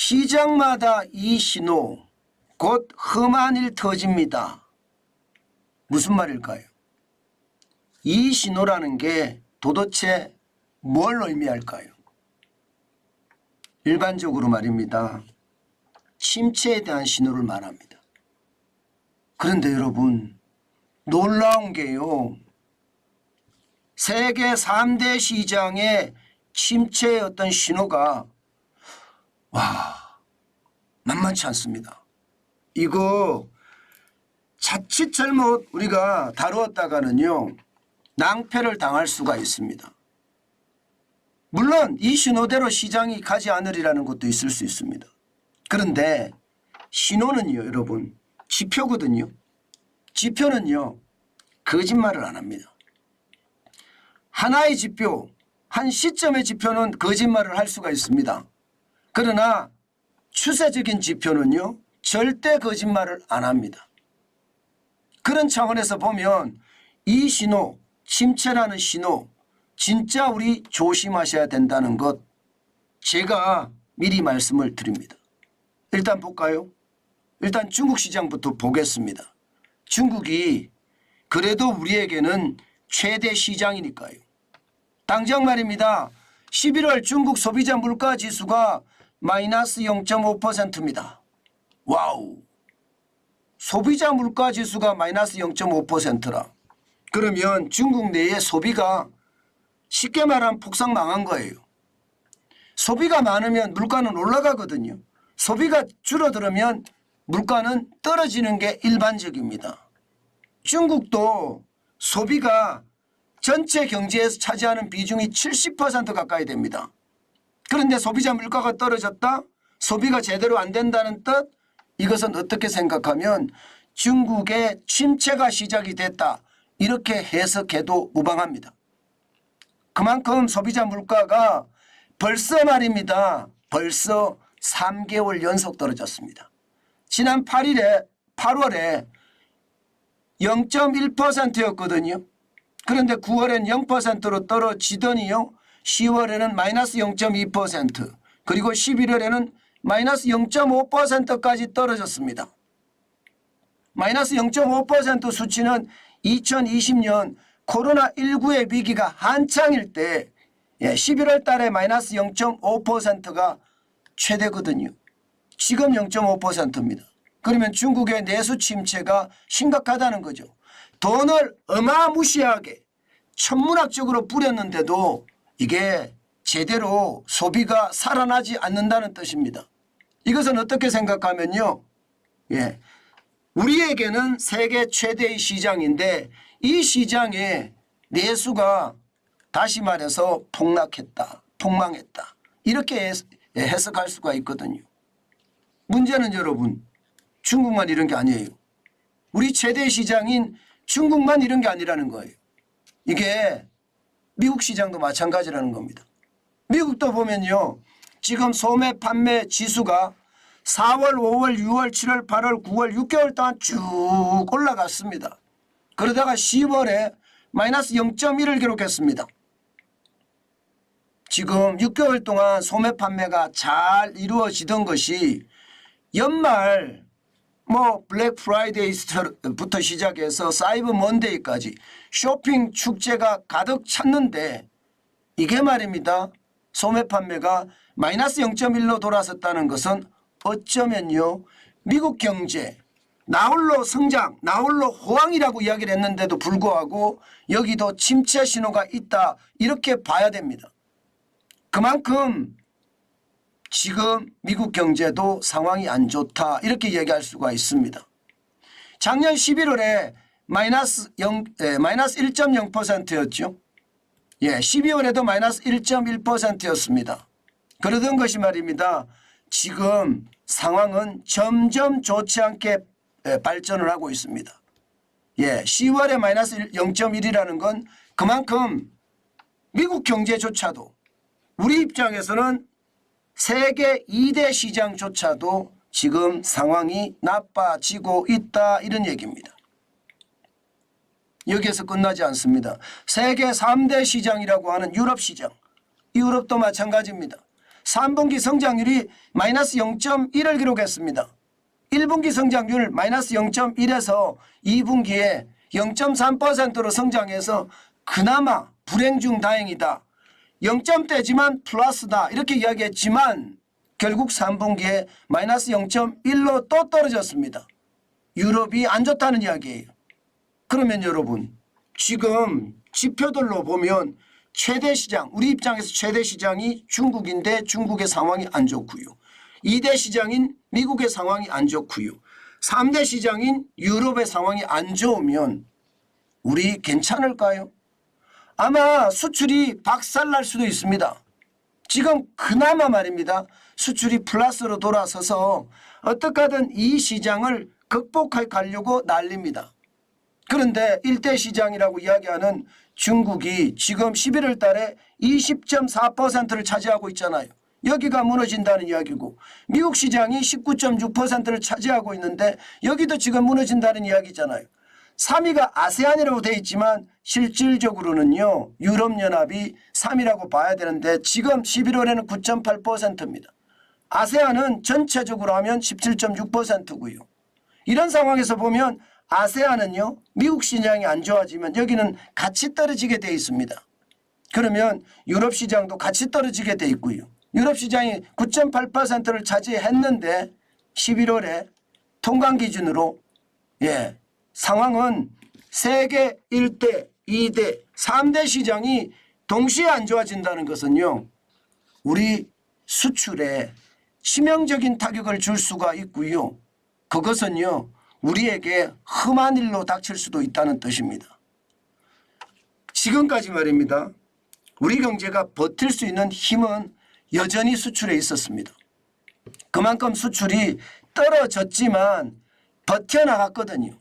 시장마다 이 신호 곧 험한 일 터집니다. 무슨 말일까요? 이 신호라는 게 도대체 뭘 의미할까요? 일반적으로 말입니다. 침체에 대한 신호를 말합니다. 그런데 여러분 놀라운 게요. 세계 3대 시장의 침체의 어떤 신호가 만만치 않습니다. 이거 자칫 잘못 우리가 다루었다가는요. 낭패를 당할 수가 있습니다. 물론 이 신호대로 시장이 가지 않으리라는 것도 있을 수 있습니다. 그런데 신호는요. 여러분 지표거든요. 지표는요. 거짓말을 안 합니다. 하나의 지표, 한 시점의 지표는 거짓말을 할 수가 있습니다. 그러나 추세적인 지표는요. 절대 거짓말을 안 합니다. 그런 차원에서 보면 이 신호, 침체라는 신호 진짜 우리 조심하셔야 된다는 것 제가 미리 말씀을 드립니다. 일단 볼까요? 일단 중국 시장부터 보겠습니다. 중국이 그래도 우리에게는 최대 시장이니까요. 당장 말입니다. 11월 중국 소비자 물가 지수가 마이너스 0.5%입니다. 와우. 소비자 물가 지수가 마이너스 0.5%라. 그러면 중국 내의 소비가 쉽게 말하면 폭삭 망한 거예요. 소비가 많으면 물가는 올라가거든요. 소비가 줄어들면 물가는 떨어지는 게 일반적입니다. 중국도 소비가 전체 경제에서 차지하는 비중이 70% 가까이 됩니다. 그런데 소비자 물가가 떨어졌다? 소비가 제대로 안 된다는 뜻? 이것은 어떻게 생각하면 중국의 침체가 시작이 됐다. 이렇게 해석해도 무방합니다. 그만큼 소비자 물가가 벌써 말입니다. 벌써 3개월 연속 떨어졌습니다. 지난 8월에 0.1%였거든요. 그런데 9월엔 0%로 떨어지더니요. 10월에는 마이너스 0.2% 그리고 11월에는 마이너스 0.5%까지 떨어졌습니다. 마이너스 0.5% 수치는 2020년 코로나19의 위기가 한창일 때 11월 달에 마이너스 0.5%가 최대거든요. 지금 0.5%입니다. 그러면 중국의 내수 침체가 심각하다는 거죠. 돈을 어마무시하게 천문학적으로 뿌렸는데도 이게 제대로 소비가 살아나지 않는다는 뜻입니다. 이것은 어떻게 생각하면요. 우리에게는 세계 최대의 시장인데 이 시장의 내수가 다시 말해서 폭락했다. 폭망했다. 이렇게 해석할 수가 있거든요. 문제는 여러분 중국만 이런 게 아니에요. 우리 최대 시장인 중국만 이런 게 아니라는 거예요. 이게 미국 시장도 마찬가지라는 겁니다. 미국도 보면요. 지금 소매 판매 지수가 4월, 5월, 6월, 7월, 8월, 9월, 6개월 동안 쭉 올라갔습니다. 그러다가 10월에 마이너스 0.1을 기록했습니다. 지금 6개월 동안 소매 판매가 잘 이루어지던 것이 연말 블랙 프라이데이부터 시작해서 사이버 먼데이까지 쇼핑 축제가 가득 찼는데 이게 말입니다. 소매 판매가 마이너스 0.1로 돌아섰다는 것은 어쩌면요. 미국 경제 나홀로 성장, 나홀로 호황이라고 이야기를 했는데도 불구하고 여기도 침체 신호가 있다. 이렇게 봐야 됩니다. 그만큼 지금 미국 경제도 상황이 안 좋다. 이렇게 얘기할 수가 있습니다. 작년 11월에 마이너스 1.0%였죠. 12월에도 마이너스 1.1%였습니다. 그러던 것이 말입니다. 지금 상황은 점점 좋지 않게 발전을 하고 있습니다. 10월에 마이너스 0.1이라는 건 그만큼 미국 경제조차도 우리 입장에서는 세계 2대 시장조차도 지금 상황이 나빠지고 있다 이런 얘기입니다. 여기에서 끝나지 않습니다. 세계 3대 시장이라고 하는 유럽 시장, 유럽도 마찬가지입니다. 3분기 성장률이 마이너스 0.1을 기록했습니다. 1분기 성장률 마이너스 0.1에서 2분기에 0.3%로 성장해서 그나마 불행 중 다행이다. 0점대지만 플러스다. 이렇게 이야기했지만 결국 3분기에 마이너스 0.1로 또 떨어졌습니다. 유럽이 안 좋다는 이야기예요. 그러면 여러분 지금 지표들로 보면 최대 시장, 우리 입장에서 최대 시장이 중국인데 중국의 상황이 안 좋고요. 2대 시장인 미국의 상황이 안 좋고요. 3대 시장인 유럽의 상황이 안 좋으면 우리 괜찮을까요? 아마 수출이 박살날 수도 있습니다. 지금 그나마 말입니다. 수출이 플러스로 돌아서서 어떻게 하든 이 시장을 극복하려고 난립니다. 그런데 1대 시장이라고 이야기하는 중국이 지금 11월 달에 20.4%를 차지하고 있잖아요. 여기가 무너진다는 이야기고 미국 시장이 19.6%를 차지하고 있는데 여기도 지금 무너진다는 이야기잖아요. 3위가 아세안이라고 되어 있지만 실질적으로는요. 유럽연합이 3위라고 봐야 되는데 지금 11월에는 9.8%입니다. 아세안은 전체적으로 하면 17.6%고요. 이런 상황에서 보면 아세안은요. 미국 시장이 안 좋아지면 여기는 같이 떨어지게 되어 있습니다. 그러면 유럽 시장도 같이 떨어지게 되어 있고요. 유럽 시장이 9.8%를 차지했는데 11월에 통관 기준으로 상황은 세계 1대, 2대, 3대 시장이 동시에 안 좋아진다는 것은요. 우리 수출에 치명적인 타격을 줄 수가 있고요. 그것은요. 우리에게 험한 일로 닥칠 수도 있다는 뜻입니다. 지금까지 말입니다. 우리 경제가 버틸 수 있는 힘은 여전히 수출에 있었습니다. 그만큼 수출이 떨어졌지만 버텨나갔거든요.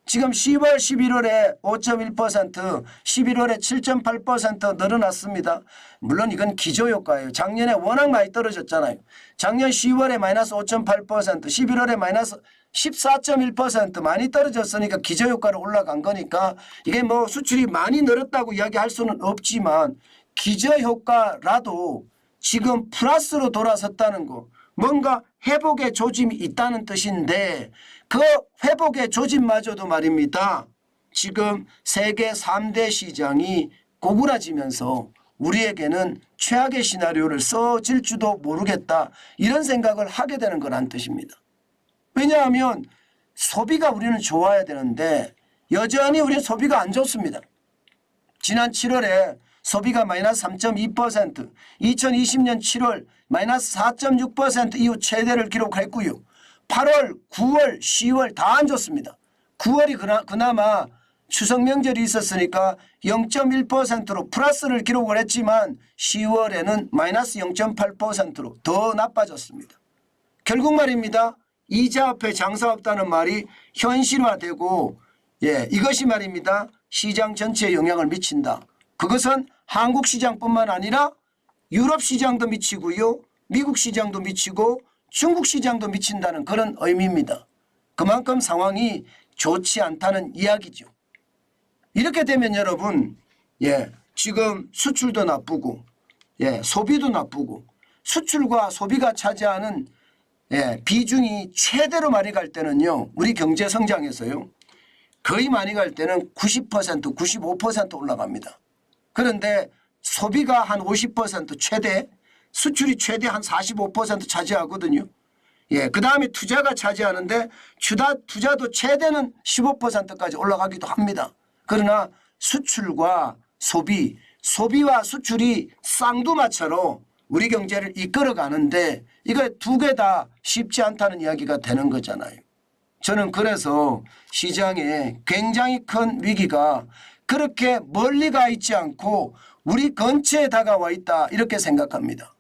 지금 10월, 11월에 5.1%, 11월에 7.8% 늘어났습니다. 물론 이건 기저효과예요. 작년에 워낙 많이 떨어졌잖아요. 작년 10월에 마이너스 5.8%, 11월에 마이너스 14.1% 많이 떨어졌으니까 기저효과로 올라간 거니까 이게 뭐 수출이 많이 늘었다고 이야기할 수는 없지만 기저효과라도 지금 플러스로 돌아섰다는 거 뭔가 회복의 조짐이 있다는 뜻인데 그 회복의 조짐마저도 말입니다. 지금 세계 3대 시장이 고꾸라지면서 우리에게는 최악의 시나리오를 써질지도 모르겠다 이런 생각을 하게 되는 거란 뜻입니다. 왜냐하면 소비가 우리는 좋아야 되는데 여전히 우리는 소비가 안 좋습니다. 지난 7월에 소비가 마이너스 3.2%, 2020년 7월 마이너스 4.6% 이후 최대를 기록했고요. 8월, 9월, 10월 다 안 좋습니다. 9월이 그나마 추석 명절이 있었으니까 0.1%로 플러스를 기록을 했지만 10월에는 마이너스 0.8%로 더 나빠졌습니다. 결국 말입니다. 이자 앞에 장사 없다는 말이 현실화되고 이것이 말입니다. 시장 전체에 영향을 미친다. 그것은 한국 시장뿐만 아니라 유럽 시장도 미치고요. 미국 시장도 미치고 중국 시장도 미친다는 그런 의미입니다. 그만큼 상황이 좋지 않다는 이야기죠. 이렇게 되면 여러분 지금 수출도 나쁘고 소비도 나쁘고 수출과 소비가 차지하는 비중이 최대로 많이 갈 때는요. 우리 경제 성장에서요. 거의 많이 갈 때는 90%, 95% 올라갑니다. 그런데 소비가 한 50% 최대, 수출이 최대 한 45% 차지하거든요. 그 다음에 투자가 차지하는데 투자도 최대는 15%까지 올라가기도 합니다. 그러나 수출과 소비와 수출이 쌍두마차로 우리 경제를 이끌어 가는데 이거 두 개 다 쉽지 않다는 이야기가 되는 거잖아요. 저는 그래서 시장에 굉장히 큰 위기가 그렇게 멀리 가 있지 않고 우리 근처에 다가와 있다 이렇게 생각합니다.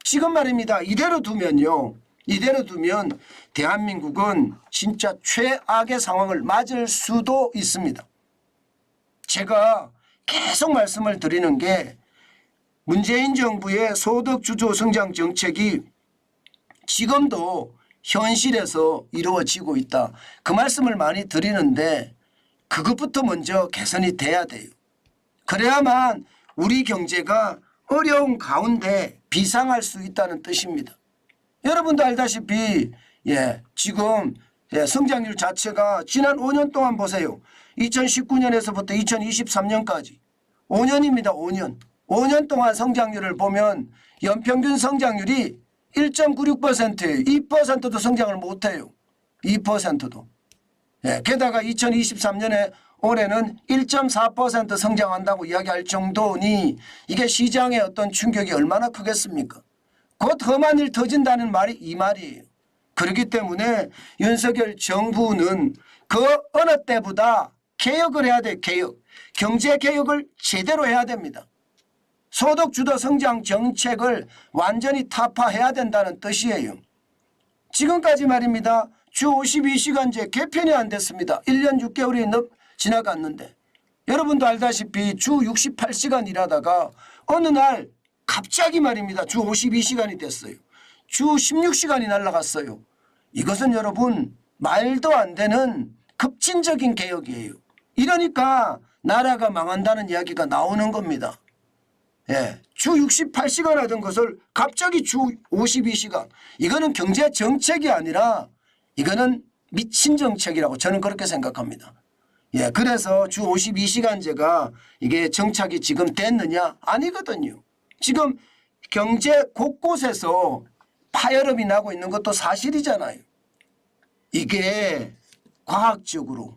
지금 말입니다. 이대로 두면 대한민국은 진짜 최악의 상황을 맞을 수도 있습니다. 제가 계속 말씀을 드리는 게 문재인 정부의 소득주도 성장 정책이 지금도 현실에서 이루어지고 있다. 그 말씀을 많이 드리는데 그것부터 먼저 개선이 돼야 돼요. 그래야만 우리 경제가 어려운 가운데 비상할 수 있다는 뜻입니다. 여러분도 알다시피 지금 성장률 자체가 지난 5년 동안 보세요. 2019년에서부터 2023년까지 5년입니다. 5년. 5년 동안 성장률을 보면 연평균 성장률이 1.96%예요. 2%도 성장을 못해요. 2%도. 게다가 2023년에 올해는 1.4% 성장한다고 이야기할 정도니 이게 시장의 어떤 충격이 얼마나 크겠습니까? 곧 험한 일 터진다는 말이 이 말이에요. 그렇기 때문에 윤석열 정부는 그 어느 때보다 개혁을 해야 돼. 개혁. 경제 개혁을 제대로 해야 됩니다. 소득주도 성장 정책을 완전히 타파해야 된다는 뜻이에요. 지금까지 말입니다. 주 52시간제 개편이 안 됐습니다. 1년 6개월이 지나갔는데 여러분도 알다시피 주 68시간 일하다가 어느 날 갑자기 말입니다. 주 52시간이 됐어요. 주 16시간이 날아갔어요. 이것은 여러분 말도 안 되는 급진적인 개혁이에요. 이러니까 나라가 망한다는 이야기가 나오는 겁니다. 주 68시간 하던 것을 갑자기 주 52시간. 이거는 경제 정책이 아니라 이거는 미친 정책이라고 저는 그렇게 생각합니다. 그래서 주 52시간제가 이게 정착이 지금 됐느냐? 아니거든요. 지금 경제 곳곳에서 파열음이 나고 있는 것도 사실이잖아요. 이게 과학적으로,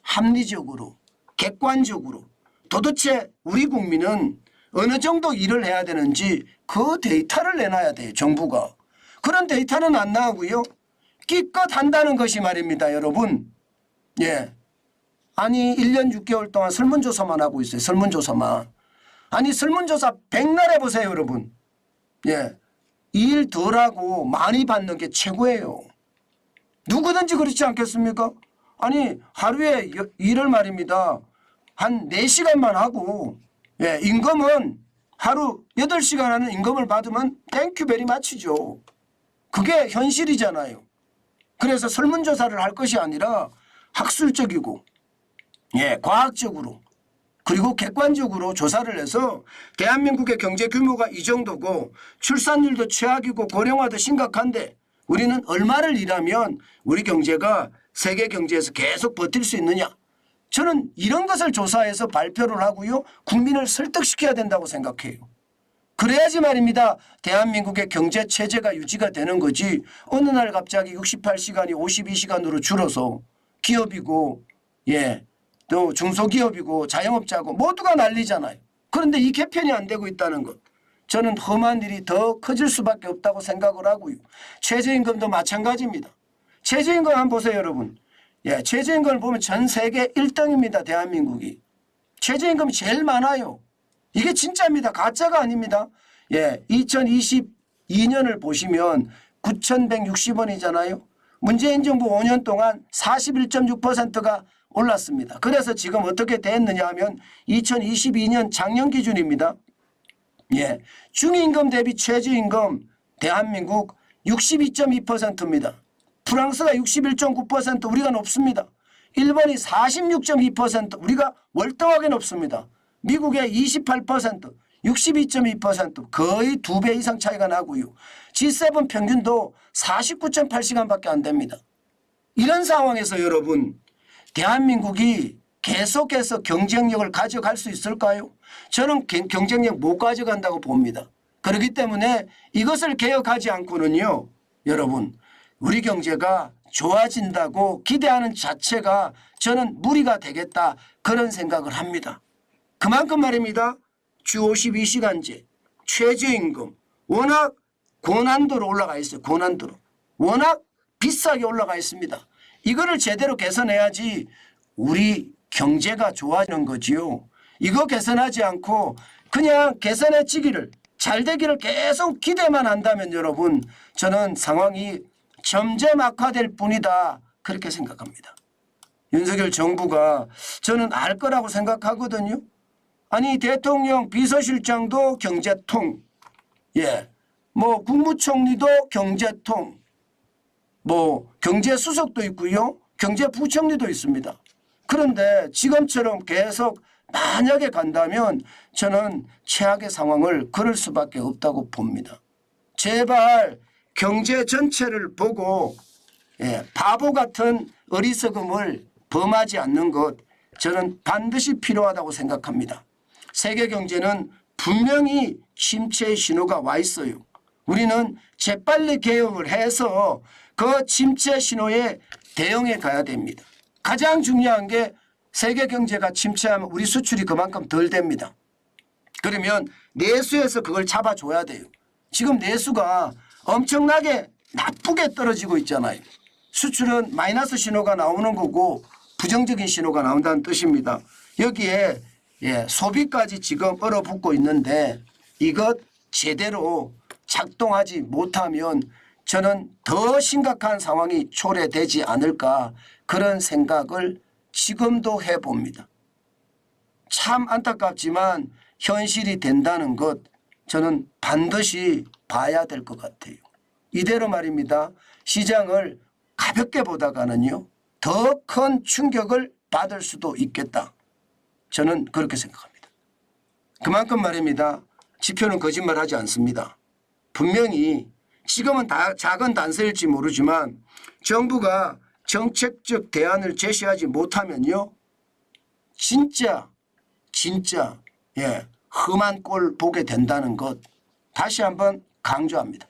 합리적으로, 객관적으로 도대체 우리 국민은 어느 정도 일을 해야 되는지 그 데이터를 내놔야 돼요. 정부가. 그런 데이터는 안 나오고요. 기껏 한다는 것이 말입니다. 여러분. 아니 1년 6개월 동안 설문조사만 하고 있어요. 설문조사만. 아니 설문조사 백날 해보세요. 여러분. 일 덜하고 많이 받는 게 최고예요. 누구든지 그렇지 않겠습니까? 아니 하루에 일을 말입니다. 한 4시간만 하고 임금은 하루 8시간 하는 임금을 받으면 땡큐 베리 마치죠. 그게 현실이잖아요. 그래서 설문조사를 할 것이 아니라 학술적이고 과학적으로 그리고 객관적으로 조사를 해서 대한민국의 경제 규모가 이 정도고 출산율도 최악이고 고령화도 심각한데 우리는 얼마를 일하면 우리 경제가 세계 경제에서 계속 버틸 수 있느냐. 저는 이런 것을 조사해서 발표를 하고요. 국민을 설득시켜야 된다고 생각해요. 그래야지 말입니다. 대한민국의 경제 체제가 유지가 되는 거지. 어느 날 갑자기 68시간이 52시간으로 줄어서 기업이고 또 중소기업이고 자영업자고 모두가 난리잖아요. 그런데 이 개편이 안 되고 있다는 것. 저는 험한 일이 더 커질 수밖에 없다고 생각을 하고요. 최저임금도 마찬가지입니다. 최저임금 한번 보세요. 여러분. 최저임금을 보면 전 세계 1등입니다. 대한민국이. 최저임금이 제일 많아요. 이게 진짜입니다. 가짜가 아닙니다. 2022년을 보시면 9,160원이잖아요. 문재인 정부 5년 동안 41.6%가 올랐습니다. 그래서 지금 어떻게 됐느냐 하면 2022년 작년 기준입니다. 중임금 대비 최저임금 대한민국 62.2%입니다. 프랑스가 61.9% 우리가 높습니다. 일본이 46.2% 우리가 월등하게 높습니다. 미국의 28% 62.2% 거의 2배 이상 차이가 나고요. G7 평균도 49.8시간밖에 안 됩니다. 이런 상황에서 여러분 대한민국이 계속해서 경쟁력을 가져갈 수 있을까요? 저는 경쟁력 못 가져간다고 봅니다. 그렇기 때문에 이것을 개혁하지 않고는요. 여러분 우리 경제가 좋아진다고 기대하는 자체가 저는 무리가 되겠다 그런 생각을 합니다. 그만큼 말입니다. 주 52시간제, 최저임금 워낙 고난도로 올라가 있어요. 고난도로. 워낙 비싸게 올라가 있습니다. 이거를 제대로 개선해야지 우리 경제가 좋아지는 거지요. 이거 개선하지 않고 그냥 개선해지기를 잘 되기를 계속 기대만 한다면 여러분 저는 상황이 점점 악화될 뿐이다 그렇게 생각합니다. 윤석열 정부가 저는 알 거라고 생각하거든요. 아니 대통령 비서실장도 경제통, 국무총리도 경제통, 경제수석도 있고요. 경제부총리도 있습니다. 그런데 지금처럼 계속 만약에 간다면 저는 최악의 상황을 그럴 수밖에 없다고 봅니다. 제발 경제 전체를 보고 바보 같은 어리석음을 범하지 않는 것 저는 반드시 필요하다고 생각합니다. 세계 경제는 분명히 침체의 신호가 와 있어요. 우리는 재빨리 개혁을 해서 그 침체 신호에 대응해 가야 됩니다. 가장 중요한 게 세계 경제가 침체하면 우리 수출이 그만큼 덜 됩니다. 그러면 내수에서 그걸 잡아줘야 돼요. 지금 내수가 엄청나게 나쁘게 떨어지고 있잖아요. 수출은 마이너스 신호가 나오는 거고 부정적인 신호가 나온다는 뜻입니다. 여기에 소비까지 지금 얼어붙고 있는데 이것 제대로 작동하지 못하면 저는 더 심각한 상황이 초래되지 않을까 그런 생각을 지금도 해봅니다. 참 안타깝지만 현실이 된다는 것 저는 반드시 봐야 될 것 같아요. 이대로 말입니다. 시장을 가볍게 보다가는요 더 큰 충격을 받을 수도 있겠다. 저는 그렇게 생각합니다. 그만큼 말입니다. 지표는 거짓말하지 않습니다. 분명히 지금은 작은 단서일지 모르지만 정부가 정책적 대안을 제시하지 못하면요 진짜 험한 꼴 보게 된다는 것 다시 한번 강조합니다.